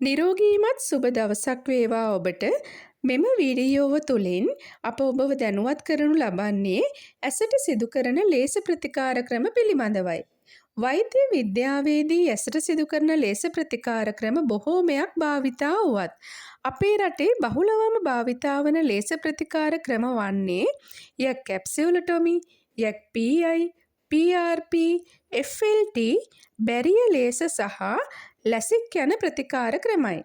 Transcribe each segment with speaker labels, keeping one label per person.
Speaker 1: නිරෝගීමත් සුබ දවසක් වේවා ඔබට. මෙම වීඩියෝව තුළින් අප ඔබව දැනුවත් කරනු ලබන්නේ ඇසට සිදු කරන ලේස ප්‍රතිකාර ක්‍රම පිළිබඳවයි. වෛද්‍ය විද්‍යාවේදී ඇසට සිදු කරන ලේස ප්‍රතිකාර ක්‍රම බොහෝමයක් භාවිතා වුවත්. අපේ රටේ බහුලවම භාවිතා වන ලේස ප්‍රතිකාර ක්‍රම වන්නේ යක් කැප්සියුලටොමි, යක් PI, PRP, FLT, බැරිය ලේස සහ ලැසික් යන ප්‍රතිකාර ක්‍රමයි.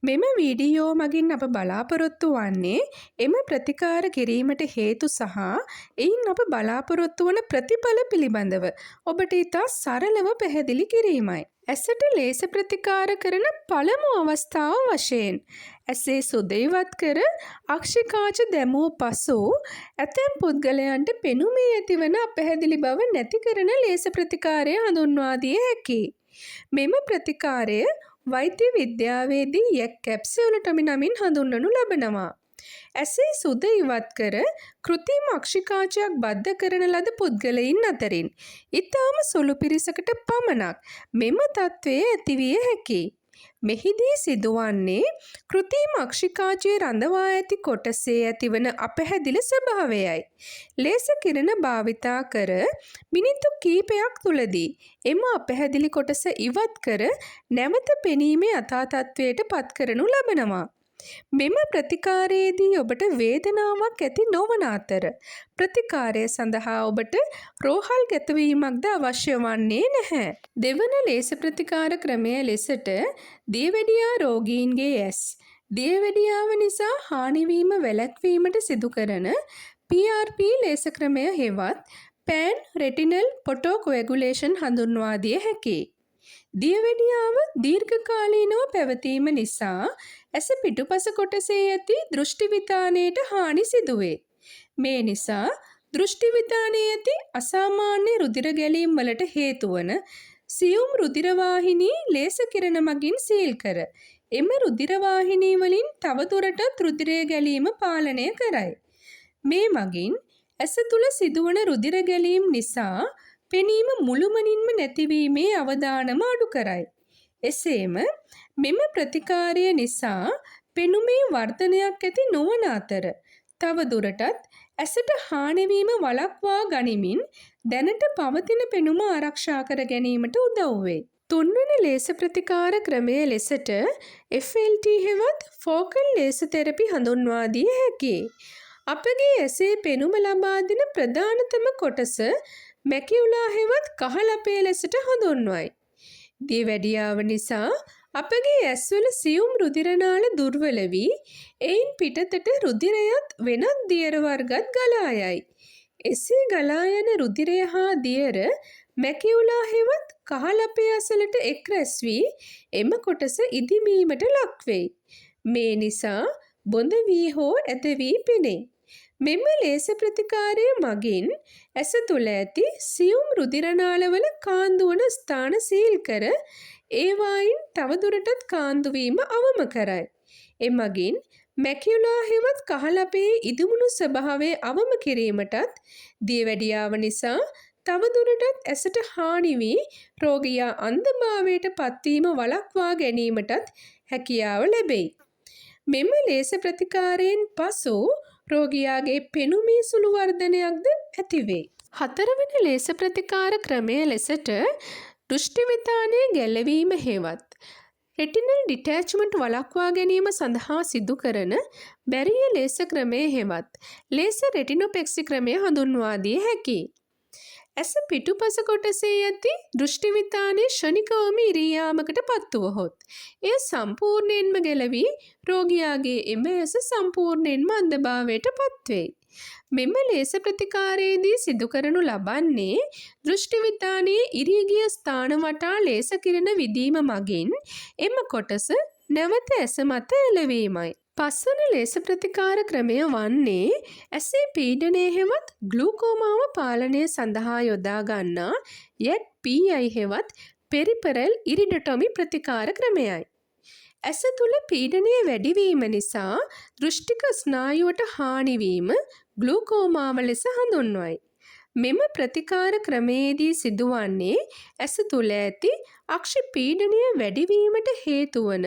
Speaker 1: මෙම වීඩියෝ මගින් අප බලාපොරොත්තු වන්නේ එම ප්‍රතිකාර කිරීමට හේතු සහ එයින් අප බලාපොරොත්තු වන ප්‍රතිඵල පිළිබඳව ඔබට ඉතා සරලව පැහැදිලි කිරීමයි. ඇසට ලේස ප්‍රතිකාර කරන පළමු අවස්ථාව වශයෙන් ඇසේ සුද ඉවත් කර අක්ෂිකාච දැමූ පසු ඇතැම් පුද්ගලයන්ට පෙනුමේ ඇතිවන අපැහැදිලි බව නැති කරන ලේස ප්‍රතිකාරය හඳුන්වා දිය හැකියි. මෙම ප්‍රතිකාරය වෛද්‍ය විද්‍යාවේදී යක් කැප්සියුලටොමි නමින් හඳුන්වනු ලබනවා. ඇසේ සුද ඉවත් කර කෘත්‍රිම අක්ෂිකාචයක් බද්ධ කරන ලද පුද්ගලයින් අතරින් ඉතාම සුළු පිරිසකට පමණක් මෙම තත්ත්වය ඇතිවිය හැකියි. මෙහිදී සිදුවන්නේ කෘත්‍රිම අක්ෂිකාචයේ රඳවා ඇති කොටසේ ඇතිවන අපැහැදිලි ස්වභාවයයි. ලේස කිරණ භාවිතා කර මිනිත්තු කිහිපයක් තුලදී එම අපැහැදිලි කොටස ඉවත් කර නැවත පෙනීමේ යථා තත්ත්වයට පත් කරනු ලබනවා. මෙම ප්‍රතිකාරයේදී ඔබට වේදනාවක් ඇති නොවන අතර ප්‍රතිකාරය සඳහා ඔබට රෝහල් ගැතවීමක්ද අවශ්‍ය වන්නේ නැහැ. දෙවන ලේස ප්‍රතිකාර ක්‍රමය ලෙසට දියවැඩියා රෝගීන්ගේ ඇස් දියවැඩියාව නිසා හානිවීම වැළැක්වීමට සිදු කරන PRP ලේස ක්‍රමය හෙවත් පෑන් රෙටිනල් පොටෝකොඇගුලේෂන් හඳුන්වා දිය හැකියි. දියවැඩියාව දීර්ඝකාලීනව පැවතීම නිසා ඇස පිටුපස කොටසේ ඇති දෘෂ්ටිවිතානයට හානි සිදුවේ. මේ නිසා දෘෂ්ටිවිතානයේ ඇති අසාමාන්‍ය රුධිර ගැලීම් වලට හේතු වන සියුම් රුධිර වාහිනී ලේස කිරණ මගින් සීල් කර එම රුධිර වාහිනී වලින් තවදුරටත් රුධිරය ගැලීම පාලනය කරයි. මේ මගින් ඇස තුල සිදුවන රුධිර ගැලීම් නිසා පෙනීම මුළුමනින්ම නැතිවීමේ අවදානම අඩු කරයි. එසේම මෙම ප්‍රතිකාරය නිසා පෙනුමේ වර්ධනයක් ඇති නොවන අතර තව දුරටත් ඇසට හානිවීම වළක්වා ගනිමින් දැනට පවතින පෙනුම ආරක්ෂා කර ගැනීමට උදව් වේ. තුන්වන ලේස ප්‍රතිකාර ක්‍රමය ලෙසට FLT හෙවත් ෆෝකල් ලේස තෙරපි හඳුන්වා දිය හැකියි. අපගේ ඇසේ පෙනුම ලබා දෙන ප්‍රධානතම කොටස මැකියුලා හෙවත් කහලපේ ලෙසට හඳුන්වයි. දියවැඩියාව නිසා අපගේ ඇස්වල සියුම් රුධිරනාල දුර්වල වී එයින් පිටතට රුධිරයත් වෙනත් දියර වර්ගත් ගලා යයි. එසේ ගලා යන රුධිරය හා දියර මැකියුලා හෙවත් කහලපේ අසලට එක් රැස් වී එම කොටස ඉදිමීමට ලක් වෙයි. මේ නිසා බොඳ වී හෝ ඇද වී පෙනේ. මෙම ලේස ප්‍රතිකාරය මගින් ඇස තුළ ඇති සියුම් රුධිරනාලවල කාන්දු වන ස්ථාන සීල් කර ඒවායින් තවදුරටත් කාන්දු වීම අවම කරයි. එමගින් මැකියුලා හෙවත් කහලපේ ඉදිමුණු ස්වභාවය අවම කිරීමටත් දියවැඩියාව නිසා තවදුරටත් ඇසට හානි වී රෝගියා අන්ධභාවයට පත්වීම වළක්වා ගැනීමටත් හැකියාව ලැබෙයි. මෙම ලේස ප්‍රතිකාරයෙන් පසු රෝගියාගේ පෙනුමේ සුළු වර්ධනයක්ද ඇතිවේ. හතරවන ලේස ප්‍රතිකාර ක්‍රමය ලෙසට දෘෂ්ටිවිතානයේ ගැලවීම හෙවත් රෙටිනල් ඩිටැච්මන්ට් වළක්වා ගැනීම සඳහා සිදු කරන බැරිය ලේස ක්‍රමය හෙවත් ලේස රෙටිනොපෙක්සි ක්‍රමය හඳුන්වා දිය හැකියි. ඇස පිටුපස කොටසේ ඇති දෘෂ්ටිවිතානයේ ක්ෂණිකවම ඉරී යාමකට පත්වුවහොත් එය සම්පූර්ණයෙන්ම ගැලවී රෝගියාගේ එම ඇස සම්පූර්ණයෙන්ම අන්ධභාවයට පත්වෙයි. මෙම ලේස ප්‍රතිකාරයේදී සිදු කරනු ලබන්නේ දෘෂ්ටිවිතානයේ ඉරී ගිය ස්ථාන වටා ලේස කිරණ විදීම මගින් එම කොටස නැවත ඇස මත එළවීමයි. පස්වන ලේස ප්‍රතිකාර ක්‍රමය වන්නේ ඇසේ පීඩනය හෙවත් ග්ලූකෝමාව පාලනය සඳහා යොදා ගන්නා යක් PI හෙවත් පෙරිපරල් ඉරිඩොටොමි ප්‍රතිකාර ක්‍රමයයි. ඇස තුළ පීඩනය වැඩිවීම නිසා දෘෂ්ටික ස්නායුවට හානිවීම ග්ලූකෝමාව ලෙස හඳුන්වයි. මෙම ප්‍රතිකාර ක්‍රමයේදී සිදුවන්නේ ඇස තුළ ඇති අක්ෂි පීඩනය වැඩිවීමට හේතුවන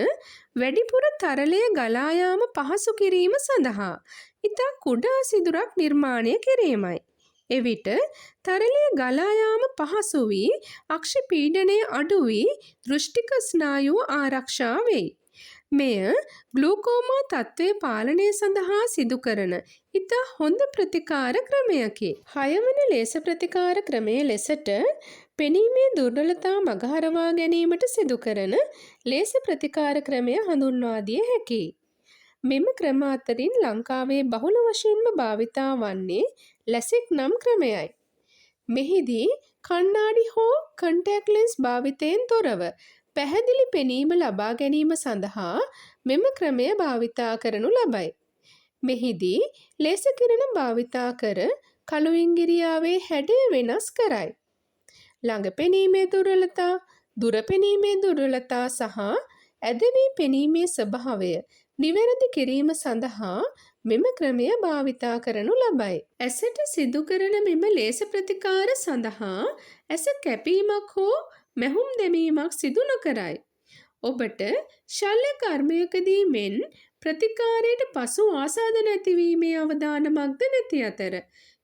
Speaker 1: වැඩිපුර තරලය ගලා යාම පහසු කිරීම සඳහා ඉතා කුඩා සිදුරක් නිර්මාණය කිරීමයි. එවිට තරලය ගලා යාම පහසු වී අක්ෂි පීඩනය අඩු වී දෘෂ්ටික ස්නායුව ආරක්ෂා වෙයි. මෙය ග්ලූකෝමා තත්ත්වය පාලනය සඳහා සිදු කරන ඉතා හොඳ ප්‍රතිකාර ක්‍රමයකි. 6 වන ලේස ප්‍රතිකාර ක්‍රමය ලෙසට පෙනීමේ දුර්වලතා මගහරවා ගැනීමට සිදු කරන ලේස ප්‍රතිකාර ක්‍රමය හඳුන්වා දිය හැකියි. මෙම ක්‍රම අතරින් ලංකාවේ බහුල වශයෙන්ම භාවිතා වන්නේ ලැසික් නම් ක්‍රමයයි. මෙහිදී කණ්ණාඩි හෝ කන්ටැක්ට් ලෙන්ස් භාවිතයෙන් තොරව පැහැදිලි පෙනීම ලබා ගැනීම සඳහා මෙම ක්‍රමය භාවිතා කරනු ලබයි. මෙහිදී ලේස කිරණ භාවිතා කර කළු ඉංගිරියාවේ හැඩය වෙනස් කරයි. ළඟ පෙනීමේ දුර්වලතා, දුර පෙනීමේ දුර්වලතා සහ ඇද වී පෙනීමේ ස්වභාවය නිවැරදි කිරීම සඳහා මෙම ක්‍රමය භාවිතා කරනු ලබයි. ඇසට සිදු කරන මෙම ලේස ප්‍රතිකාර සඳහා ඇස කැපීමක් හෝ මැහුම් දැමීමක් සිදු නොකරයි. ඔබට ශල්‍ය කර්මයකදී මෙන් ප්‍රතිකාරයට පසු ආසාදන ඇතිවීමේ අවදානමක්ද නැති අතර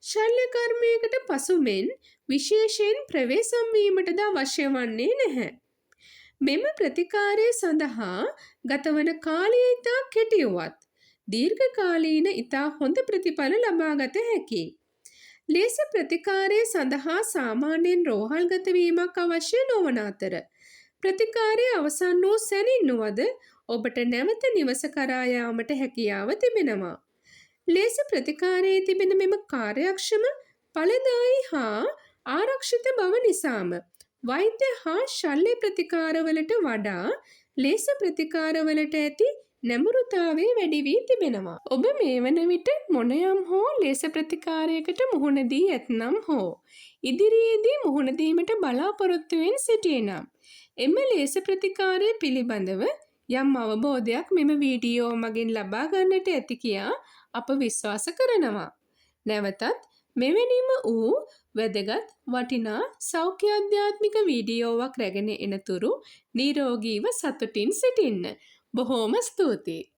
Speaker 1: ශල්‍ය කර්මයකට පසු මෙන් විශේෂයෙන් ප්‍රවේශම් වීමටද අවශ්‍ය වන්නේ නැහැ. මෙම ප්‍රතිකාරය සඳහා ගතවන කාලය ඉතා කෙටි වුවත් දීර්ඝකාලීන ඉතා හොඳ ප්‍රතිඵල ලබාගත හැකියි. ලේස ප්‍රතිකාරය සඳහා සාමාන්‍යයෙන් රෝහල්ගත වීමක් අවශ්‍ය නොවන අතර ප්‍රතිකාරය අවසන් වූ සැනින්නුවද ඔබට නැවත නිවස කරා යාමට හැකියාව තිබෙනවා. ලේස ප්‍රතිකාරයේ තිබෙන මෙම කාර්යක්ෂම, ඵලදායී හා ආරක්ෂිත බව නිසාම වෛද්‍ය හා ශල්‍ය ප්‍රතිකාරවලට වඩා ලේස ප්‍රතිකාරවලට ඇති නැඹුරුතාවය වැඩි වී තිබෙනවා. ඔබ මේ වන විට මොනයම් හෝ ලේස ප්‍රතිකාරයකට මුහුණ දී ඇතනම් හෝ ඉදිරියේදී මුහුණ දීමට බලාපොරොත්තුවෙන් සිටියනම් එම ලේස ප්‍රතිකාරය පිළිබඳව යම් අවබෝධයක් මෙම වීඩියෝ මගින් ලබා ගන්නට ඇති කියා අප විශ්වාස කරනවා. නැවතත් මෙවැනිම වූ වැදගත් වටිනා සෞඛ්‍ය අධ්‍යාත්මික වීඩියෝවක් රැගෙන එනතුරු නිරෝගීව සතුටින් සිටින්න. බොහෝම ස්තුතියි.